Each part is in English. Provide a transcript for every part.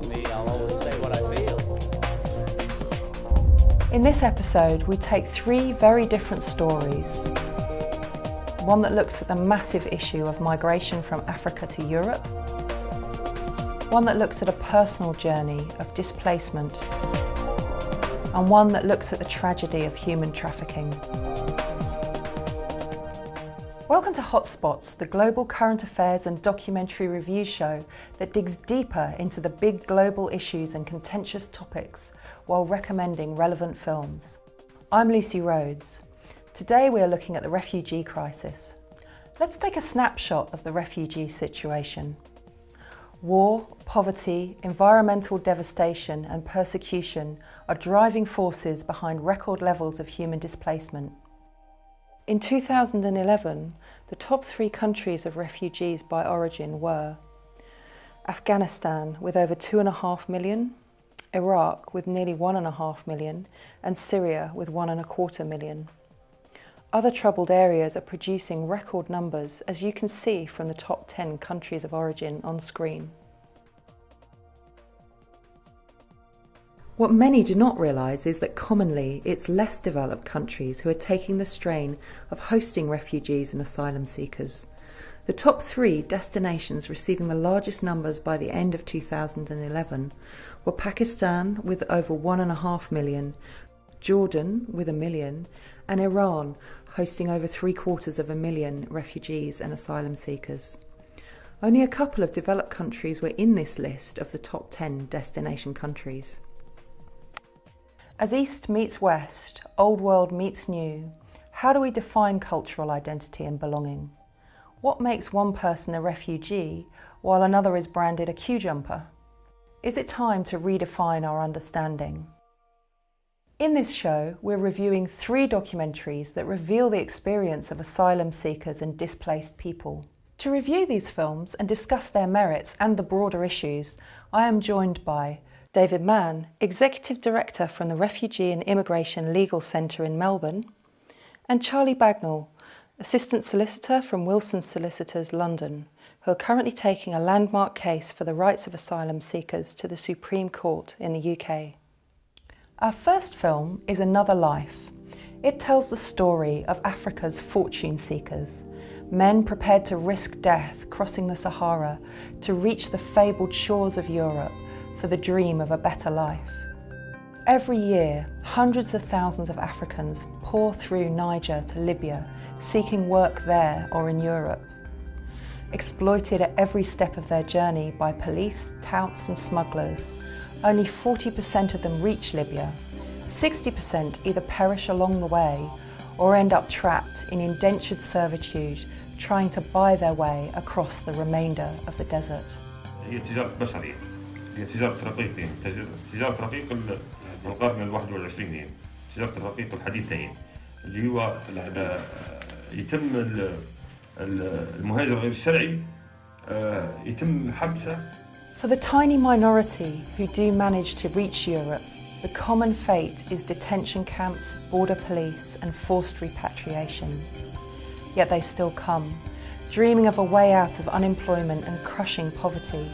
me, I'll always say what I feel. In this episode, we take three very different stories. One that looks at the massive issue of migration from Africa to Europe. One that looks at a personal journey of displacement. And one that looks at the tragedy of human trafficking. Welcome to HotSpots, the global current affairs and documentary review show that digs deeper into the big global issues and contentious topics while recommending relevant films. I'm Lucy Rhodes. Today we are looking at the refugee crisis. Let's take a snapshot of the refugee situation. War, poverty, environmental devastation and persecution are driving forces behind record levels of human displacement. In 2011, the top three countries of refugees by origin were Afghanistan with over 2.5 million, Iraq with nearly 1.5 million, and Syria with 1.25 million. Other troubled areas are producing record numbers, as you can see from the top 10 countries of origin on screen. What many do not realise is that commonly it's less developed countries who are taking the strain of hosting refugees and asylum seekers. The top three destinations receiving the largest numbers by the end of 2011 were Pakistan with over 1.5 million, Jordan with 1 million, and Iran hosting over 750,000 refugees and asylum seekers. Only a couple of developed countries were in this list of the top 10 destination countries. As East meets West, Old World meets New, how do we define cultural identity and belonging? What makes one person a refugee while another is branded a queue jumper? Is it time to redefine our understanding? In this show, we're reviewing three documentaries that reveal the experience of asylum seekers and displaced people. To review these films and discuss their merits and the broader issues, I am joined by David Mann, Executive Director from the Refugee and Immigration Legal Centre in Melbourne, and Charlie Bagnall, Assistant Solicitor from Wilson Solicitors, London, who are currently taking a landmark case for the rights of asylum seekers to the Supreme Court in the UK. Our first film is Another Life. It tells the story of Africa's fortune seekers, men prepared to risk death crossing the Sahara to reach the fabled shores of Europe for the dream of a better life. Every year, hundreds of thousands of Africans pour through Niger to Libya, seeking work there or in Europe. Exploited at every step of their journey by police, touts and smugglers, only 40% of them reach Libya. 60% either perish along the way or end up trapped in indentured servitude, trying to buy their way across the remainder of the desert. هي تجارة رقيقين، تجارة رقيق القرن ال21 تجارة الرقيق الحديثين اللي هو يتم المهاجر غير الشرعي يتم حبسه. For the tiny minority who do manage to reach Europe, the common fate is detention camps, border police and forced repatriation. Yet they still come, dreaming of a way out of unemployment and crushing poverty.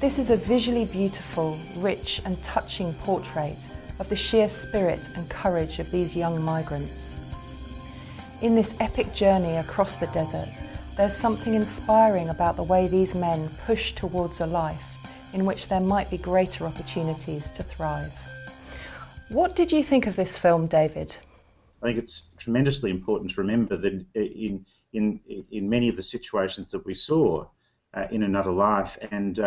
This is a visually beautiful, rich and touching portrait of the sheer spirit and courage of these young migrants. In this epic journey across the desert, there's something inspiring about the way these men push towards a life in which there might be greater opportunities to thrive. What did you think of this film, David? I think it's tremendously important to remember that in many of the situations that we saw in Another Life, and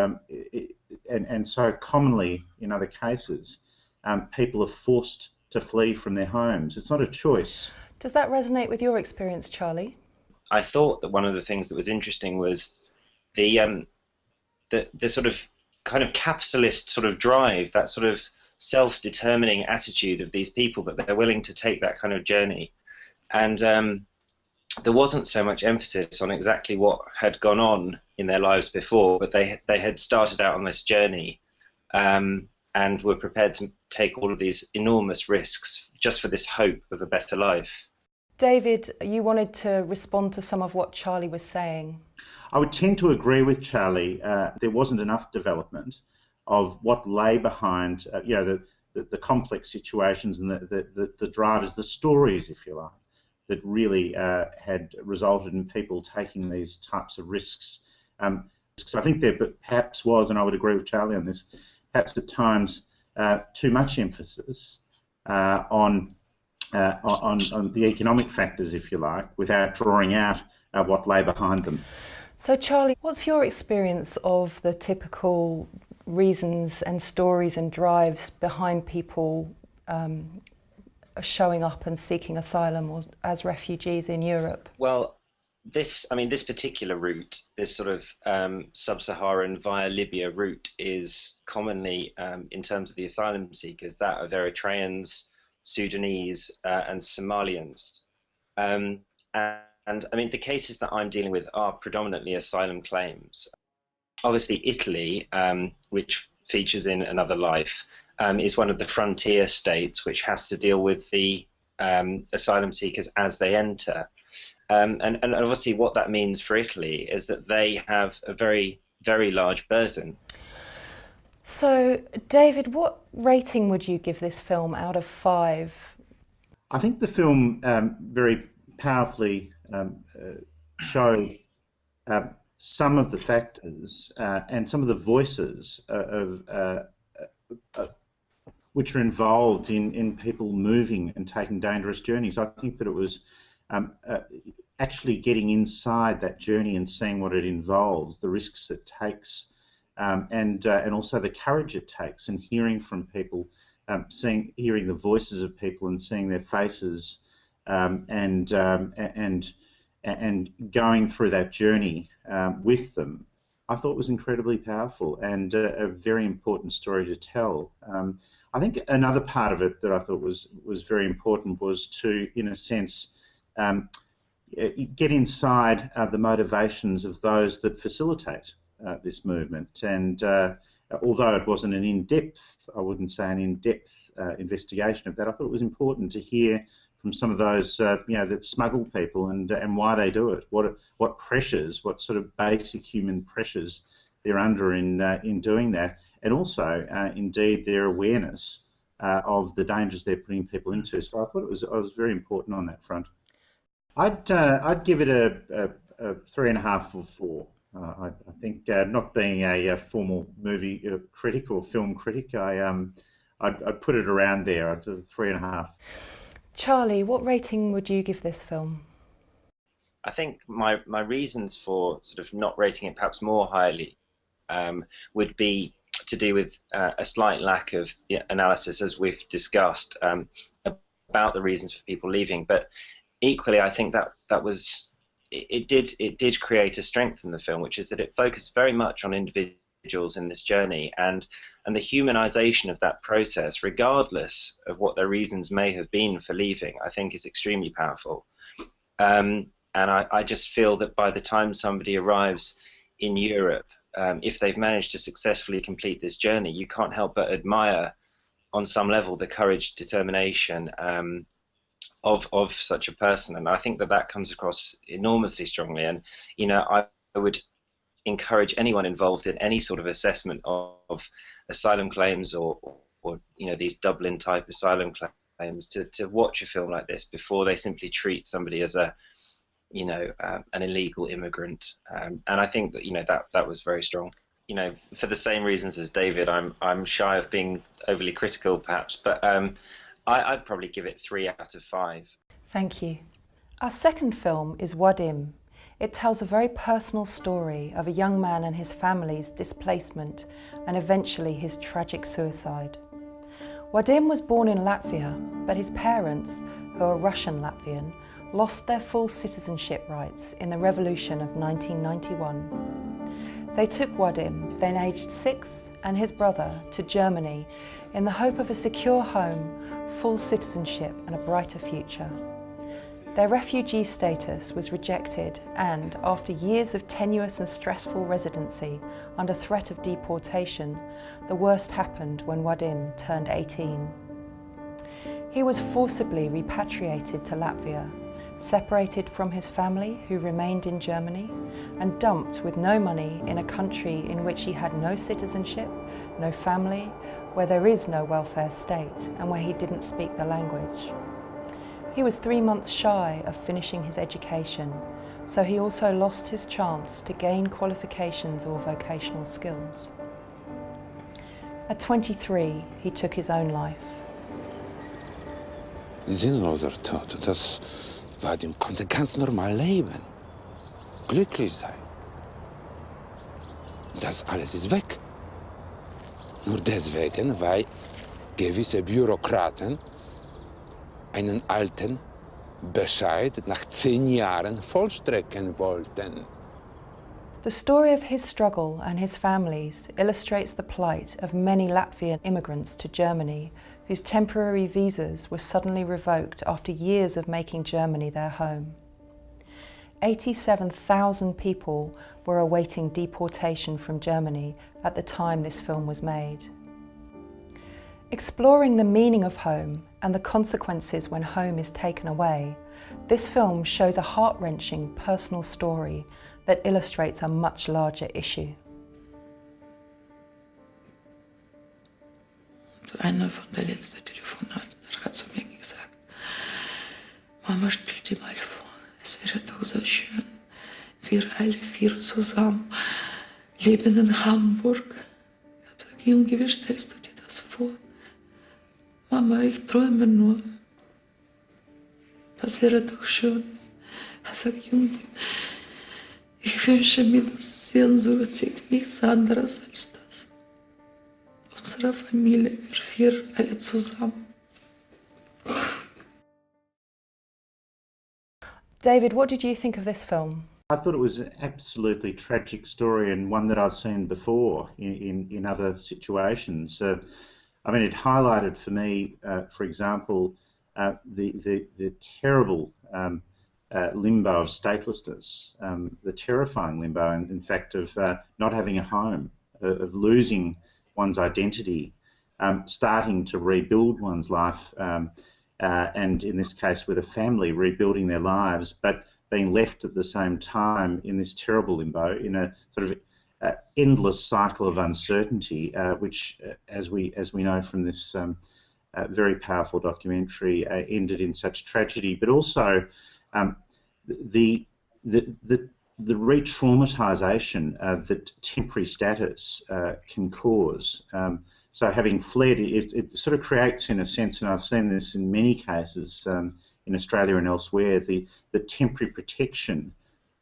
so commonly in other cases, people are forced to flee from their homes. It's not a choice. Does that resonate with your experience, Charlie? I thought that one of the things that was interesting was the sort of kind of capitalist sort of drive, that sort of self-determining attitude of these people, that they're willing to take that kind of journey. And there wasn't so much emphasis on exactly what had gone on in their lives before, but they had started out on this journey and were prepared to take all of these enormous risks just for this hope of a better life. David, you wanted to respond to some of what Charlie was saying. I would tend to agree with Charlie. There wasn't enough development of what lay behind, the complex situations and the drivers, the stories, if you like, that really had resulted in people taking these types of risks. So I think there perhaps was, and I would agree with Charlie on this, perhaps at times too much emphasis on the economic factors, if you like, without drawing out what lay behind them. So Charlie, what's your experience of the typical reasons and stories and drives behind people showing up and seeking asylum or as refugees in Europe? Well, this particular route, this sort of sub-Saharan via Libya route, is commonly, in terms of the asylum seekers, that of Eritreans, Sudanese, and Somalians. And I mean, the cases that I'm dealing with are predominantly asylum claims. Obviously, Italy, which features in Another Life, is one of the frontier states which has to deal with the asylum seekers as they enter. And obviously what that means for Italy is that they have a very, very large burden. So, David, what rating would you give this film out of 5? I think the film very powerfully showed some of the factors and some of the voices which are involved in people moving and taking dangerous journeys. I think that it was actually getting inside that journey and seeing what it involves, the risks it takes, and also the courage it takes, and hearing from people, hearing the voices of people and seeing their faces, and going through that journey with them, I thought was incredibly powerful and a very important story to tell. I think another part of it that I thought was very important was to, in a sense, get inside the motivations of those that facilitate this movement. And although it wasn't an in-depth, I wouldn't say an in-depth investigation of that, I thought it was important to hear from some of those, that smuggle people and why they do it, what pressures, what sort of basic human pressures they're under in doing that, and also, indeed, their awareness of the dangers they're putting people into. So I thought it was very important on that front. I'd give it a 3.5 or 4. I think, not being a formal movie critic or film critic, I'd put it around there. I'd do 3.5. Charlie, what rating would you give this film? I think my reasons for sort of not rating it perhaps more highly would be to do with a slight lack of analysis, as we've discussed, about the reasons for people leaving. But equally, I think that was it did create a strength in the film, which is that it focused very much on individuals in this journey, and the humanization of that process, regardless of what their reasons may have been for leaving, I think is extremely powerful. And I just feel that by the time somebody arrives in Europe, if they've managed to successfully complete this journey, you can't help but admire on some level the courage, determination of such a person. And I think that comes across enormously strongly. And I would encourage anyone involved in any sort of assessment of asylum claims or these Dublin type asylum claims to watch a film like this before they simply treat somebody as an illegal immigrant. And I think that that was very strong. For the same reasons as David, I'm shy of being overly critical perhaps, but I'd probably give it 3 out of 5. Thank you. Our second film is Wadim. It tells a very personal story of a young man and his family's displacement and eventually his tragic suicide. Wadim was born in Latvia, but his parents, who are Russian-Latvian, lost their full citizenship rights in the revolution of 1991. They took Wadim, then aged 6, and his brother to Germany in the hope of a secure home, full citizenship and a brighter future. Their refugee status was rejected and, after years of tenuous and stressful residency under threat of deportation, the worst happened when Wadim turned 18. He was forcibly repatriated to Latvia, separated from his family who remained in Germany, and dumped with no money in a country in which he had no citizenship, no family, where there is no welfare state, and where he didn't speak the language. He was 3 months shy of finishing his education, so he also lost his chance to gain qualifications or vocational skills. At 23, he took his own life. Sinnloser Tod, das war, die konnte ganz normal leben, glücklich sein. Das alles ist weg. Nur deswegen, weil gewisse Bürokraten einen alten Bescheid nach 10 Jahren vollstrecken wollten. The story of his struggle and his family's illustrates the plight of many Latvian immigrants to Germany whose temporary visas were suddenly revoked after years of making Germany their home. 87,000 people were awaiting deportation from Germany at the time this film was made. Exploring the meaning of home and the consequences when home is taken away, this film shows a heart-wrenching personal story that illustrates a much larger issue. Einer von der letzten Telefonaten hat zu mir gesagt, Mama, stell dir mal vor, es wäre doch so schön, wir alle 4 zusammen leben in Hamburg. Ich habe gesagt, Junge, wie stellst du dir das vor? Mama, ich träume nur. Das wäre doch schön. Ich habe gesagt, Junge, ich wünsche mir das sehnsüchtig, nichts anderes als das. Unsere Familie, wir 4 alle zusammen. David, what did you think of this film? I thought it was an absolutely tragic story, and one that I've seen before in other situations. I mean, it highlighted for me, for example, the terrible limbo of statelessness, the terrifying limbo, and in fact, of not having a home, of losing one's identity, starting to rebuild one's life, and in this case with a family, rebuilding their lives, but being left at the same time in this terrible limbo, in a sort of endless cycle of uncertainty, which, as we know from this very powerful documentary, ended in such tragedy. But also the re-traumatisation that temporary status can cause. So having fled, it sort of creates, in a sense, and I've seen this in many cases in Australia and elsewhere, the temporary protection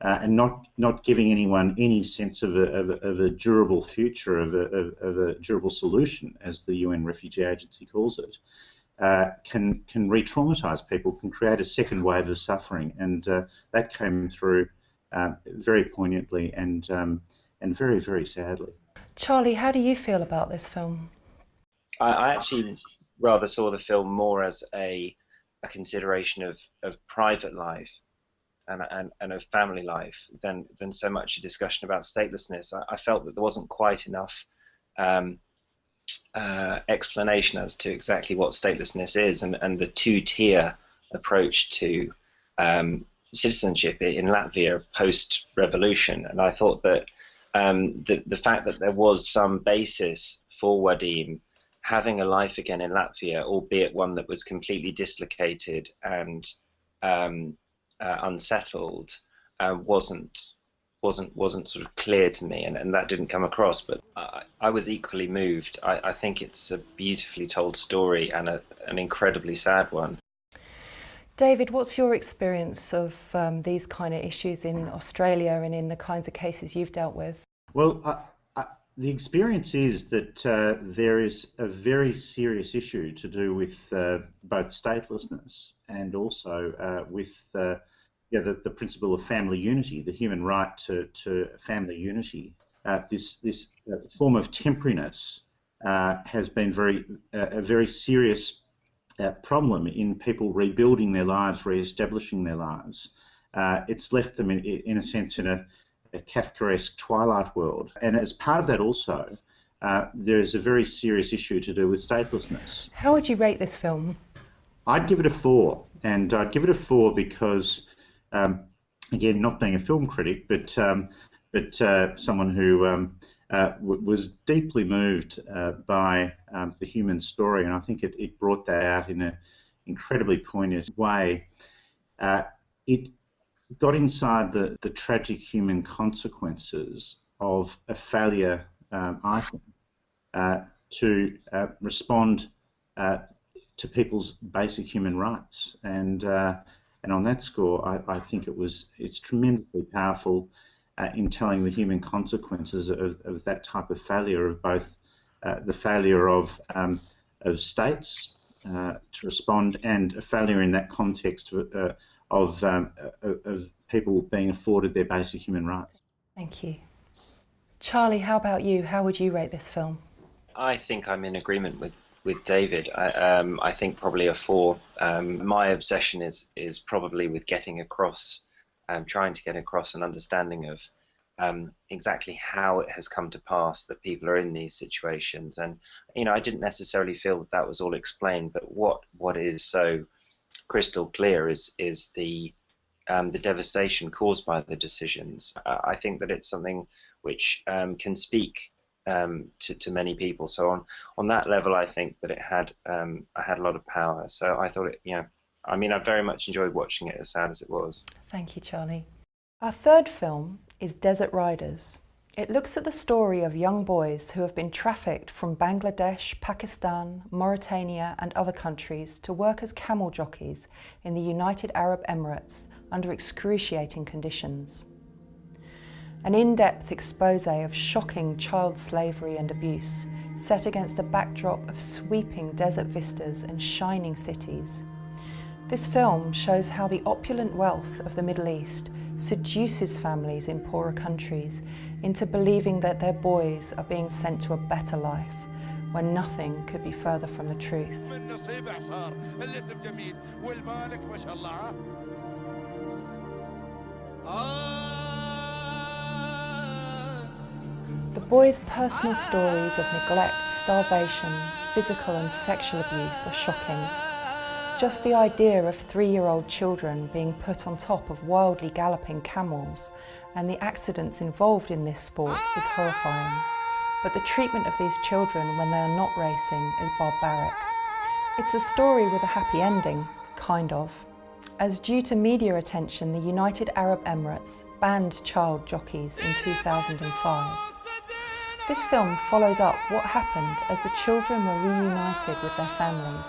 and not giving anyone any sense of a durable future, of a durable solution, as the UN Refugee Agency calls it, can re-traumatise people, can create a second wave of suffering, and that came through very poignantly and very, very sadly. Charlie, how do you feel about this film? I actually rather saw the film more as a consideration of private life and of family life than so much a discussion about statelessness. I felt that there wasn't quite enough explanation as to exactly what statelessness is, and the 2-tier approach to citizenship in Latvia post-revolution. And I thought that the fact that there was some basis for Wadim having a life again in Latvia, albeit one that was completely dislocated and unsettled, wasn't sort of clear to me, and that didn't come across. But I was equally moved. I think it's a beautifully told story and an incredibly sad one. David, what's your experience of these kind of issues in Australia and in the kinds of cases you've dealt with? Well, the experience is that there is a very serious issue to do with both statelessness and also with the principle of family unity, the human right to family unity. This form of temporariness has been a very serious problem in people rebuilding their lives, re-establishing their lives. It's left them, in a sense, in a Kafkaesque twilight world. And as part of that also, there is a very serious issue to do with statelessness. How would you rate this film? I'd give it a 4, and I'd give it a 4 because, again, not being a film critic, but someone who was deeply moved by the human story, and I think it brought that out in an incredibly poignant way. It got inside the tragic human consequences of a failure, I think, to respond to people's basic human rights, and on that score, I think it's tremendously powerful in telling the human consequences of that type of failure, of both the failure of states to respond, and a failure in that context of people being afforded their basic human rights. Thank you. Charlie, how about you? How would you rate this film? I think I'm in agreement with David. I think probably a 4. My obsession is probably with getting across, trying to get across an understanding of exactly how it has come to pass that people are in these situations. And I didn't necessarily feel that was all explained, but what is so crystal clear is the devastation caused by the decisions. I think that it's something which can speak to many people. So on that level, I think that I had a lot of power. So I thought I very much enjoyed watching it, as sad as it was. Thank you, Charlie. Our third film is Desert Riders. It looks at the story of young boys who have been trafficked from Bangladesh, Pakistan, Mauritania and other countries to work as camel jockeys in the United Arab Emirates under excruciating conditions. An in-depth expose of shocking child slavery and abuse set against a backdrop of sweeping desert vistas and shining cities. This film shows how the opulent wealth of the Middle East seduces families in poorer countries into believing that their boys are being sent to a better life, when nothing could be further from the truth. The boys' personal stories of neglect, starvation, physical and sexual abuse are shocking. Just the idea of 3-year-old children being put on top of wildly galloping camels and the accidents involved in this sport is horrifying. But the treatment of these children when they are not racing is barbaric. It's a story with a happy ending, kind of. As due to media attention, the United Arab Emirates banned child jockeys in 2005. This film follows up what happened as the children were reunited with their families,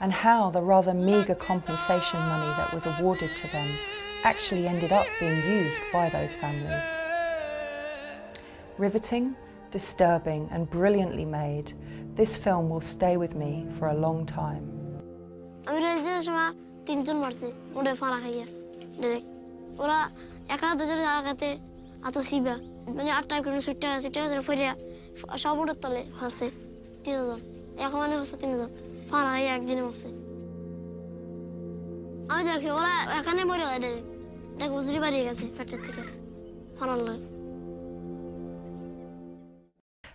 and how the rather meagre compensation money that was awarded to them actually ended up being used by those families. Riveting, disturbing and brilliantly made, this film will stay with me for a long time.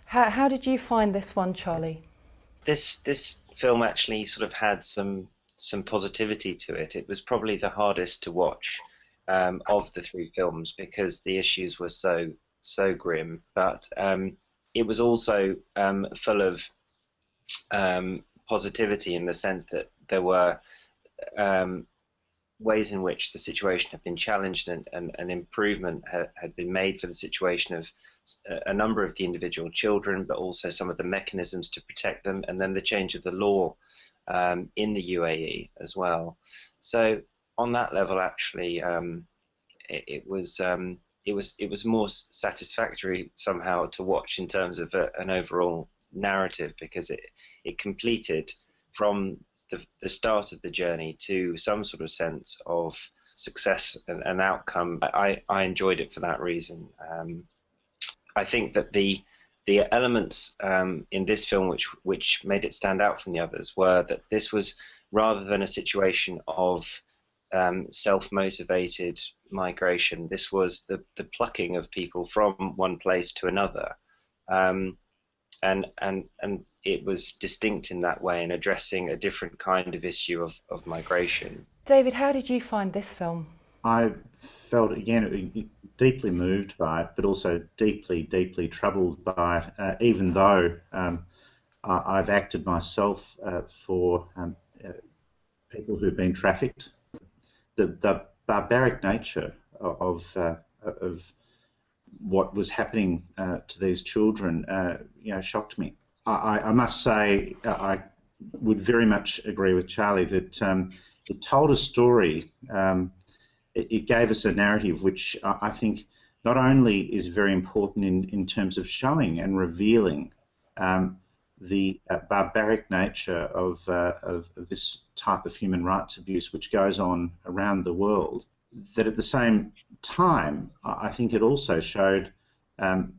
How did you find this one, Charlie? This film actually sort of had some positivity to it. It was probably the hardest to watch of the 3 films because the issues were so grim, but it was also full of positivity in the sense that there were ways in which the situation had been challenged and improvement had been made for the situation of a number of the individual children, but also some of the mechanisms to protect them, and then the change of the law in the UAE as well. So on that level, actually, it was more satisfactory somehow to watch in terms of an overall narrative, because it completed from the start of the journey to some sort of sense of success and outcome. I enjoyed it for that reason. I think that the elements in this film which made it stand out from the others were that this was, rather than a situation of self-motivated migration, this was the plucking of people from one place to another. and it was distinct in that way and addressing a different kind of issue of migration. David, how did you find this film? I felt, again, deeply moved by it, but also deeply, deeply troubled by it, even though I've acted myself for people who've been trafficked. The barbaric nature of what was happening to these children, shocked me. I must say, I would very much agree with Charlie that it told a story. It gave us a narrative which I think not only is very important in terms of showing and revealing the barbaric nature of this type of human rights abuse which goes on around the world, that at the same time, I think it also showed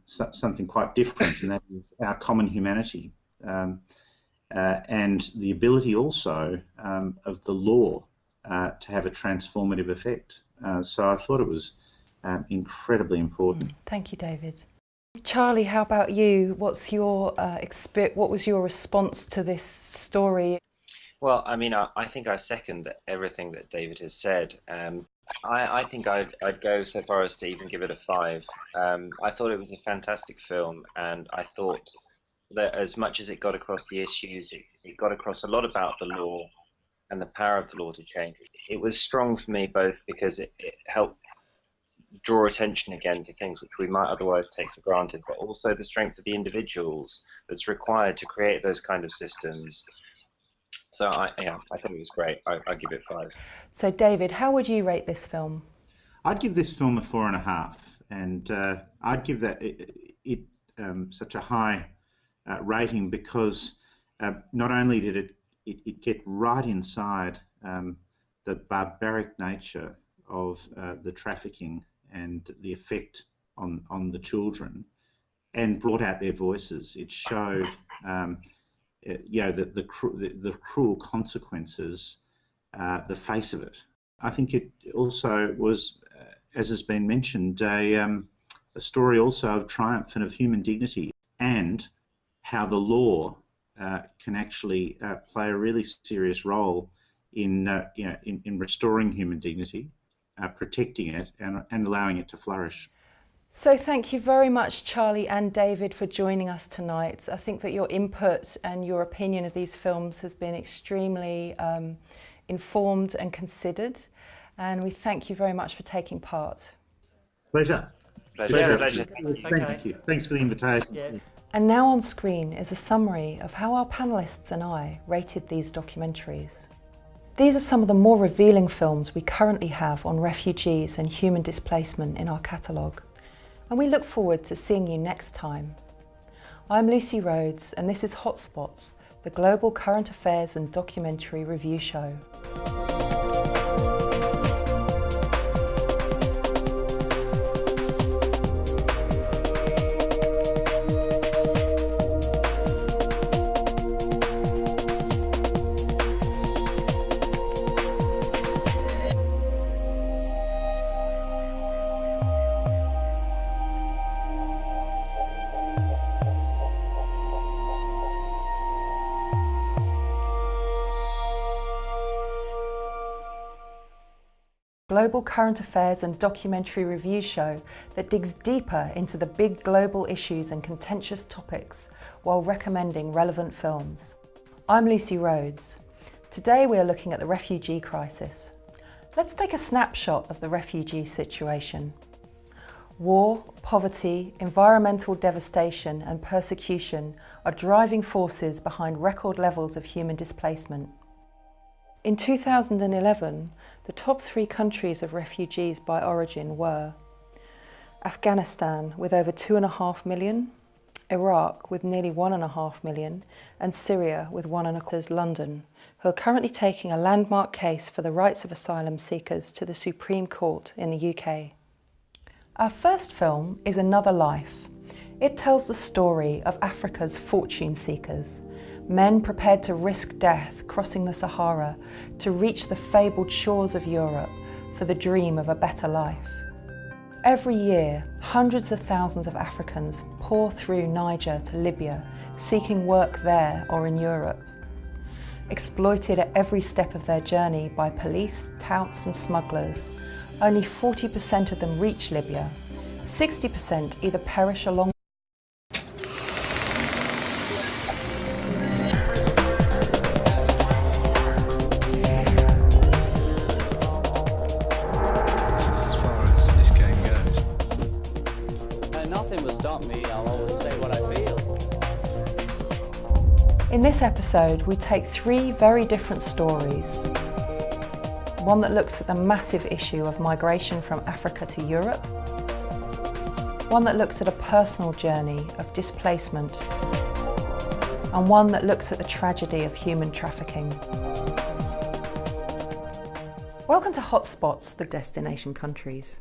something quite different, and that is our common humanity and the ability also of the law to have a transformative effect. So I thought it was incredibly important. Thank you, David. Charlie, how about you? What's your what was your response to this story? Well, I mean, I think I second everything that David has said. I think I'd go so far as to even give it a 5. I thought it was a fantastic film, and I thought that as much as it got across the issues, it got across a lot about the law and the power of the law to change. It was strong for me both because it helped draw attention again to things which we might otherwise take for granted, but also the strength of the individuals that's required to create those kind of systems. So I think it was great. I give it 5. So David, how would you rate this film? I'd give this film a 4.5, and I'd give that such a high rating because not only did it get right inside the barbaric nature of the trafficking and the effect on the children, and brought out their voices. It showed the cruel consequences, the face of it. I think it also was, as has been mentioned, a story also of triumph and of human dignity, and how the law can actually play a really serious role in restoring human dignity, protecting it, and allowing it to flourish. So thank you very much, Charlie and David, for joining us tonight. I think that your input and your opinion of these films has been extremely informed and considered, and we thank you very much for taking part. Pleasure. Pleasure. Thank you. Thanks for the invitation. Yeah. And now on screen is a summary of how our panellists and I rated these documentaries. These are some of the more revealing films we currently have on refugees and human displacement in our catalogue, and we look forward to seeing you next time. I'm Lucy Rhodes, and this is HotSpots, the global current affairs and documentary review show. Global current affairs and documentary review show that digs deeper into the big global issues and contentious topics while recommending relevant films. I'm Lucy Rhodes. Today we are looking at the refugee crisis. Let's take a snapshot of the refugee situation. War, poverty, environmental devastation and persecution are driving forces behind record levels of human displacement. In 2011, the top 3 countries of refugees by origin were Afghanistan with over 2.5 million, Iraq with nearly 1.5 million, and Syria with 1.25 London, who are currently taking a landmark case for the rights of asylum seekers to the Supreme Court in the UK. Our first film is Another Life. It tells the story of Africa's fortune seekers, men prepared to risk death crossing the Sahara to reach the fabled shores of Europe for the dream of a better life. Every year, hundreds of thousands of Africans pour through Niger to Libya, seeking work there or in Europe. Exploited at every step of their journey by police, touts and smugglers, only 40% of them reach Libya. 60% either perish along Nothing will stop me. I'll always say what I feel. In this episode, we take three very different stories. One that looks at the massive issue of migration from Africa to Europe. One that looks at a personal journey of displacement. And one that looks at the tragedy of human trafficking. Welcome to HotSpots, the destination countries.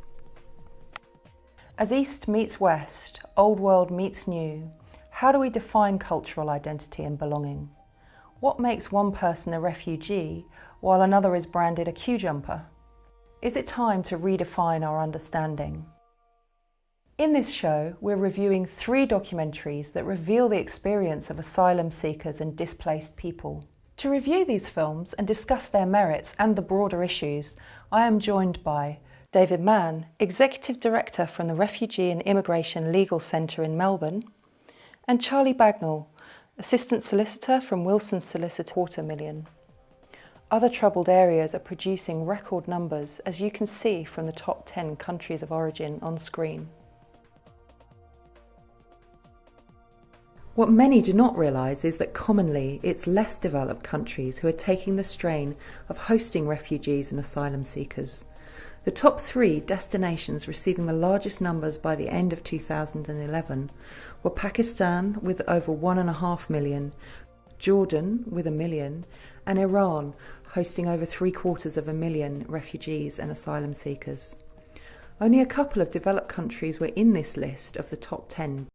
As East meets West, Old World meets New, how do we define cultural identity and belonging? What makes one person a refugee while another is branded a queue jumper? Is it time to redefine our understanding? In this show, we're reviewing three documentaries that reveal the experience of asylum seekers and displaced people. To review these films and discuss their merits and the broader issues, I am joined by David Mann, Executive Director from the Refugee and Immigration Legal Centre in Melbourne, and Charlie Bagnall, Assistant Solicitor from Wilson Solicitor 250,000. Other troubled areas are producing record numbers, as you can see from the top 10 countries of origin on screen. What many do not realise is that commonly it's less developed countries who are taking the strain of hosting refugees and asylum seekers. The top three destinations receiving the largest numbers by the end of 2011 were Pakistan with over 1.5 million, Jordan with 1 million, and Iran hosting over 750,000 refugees and asylum seekers. Only a couple of developed countries were in this list of the top 10.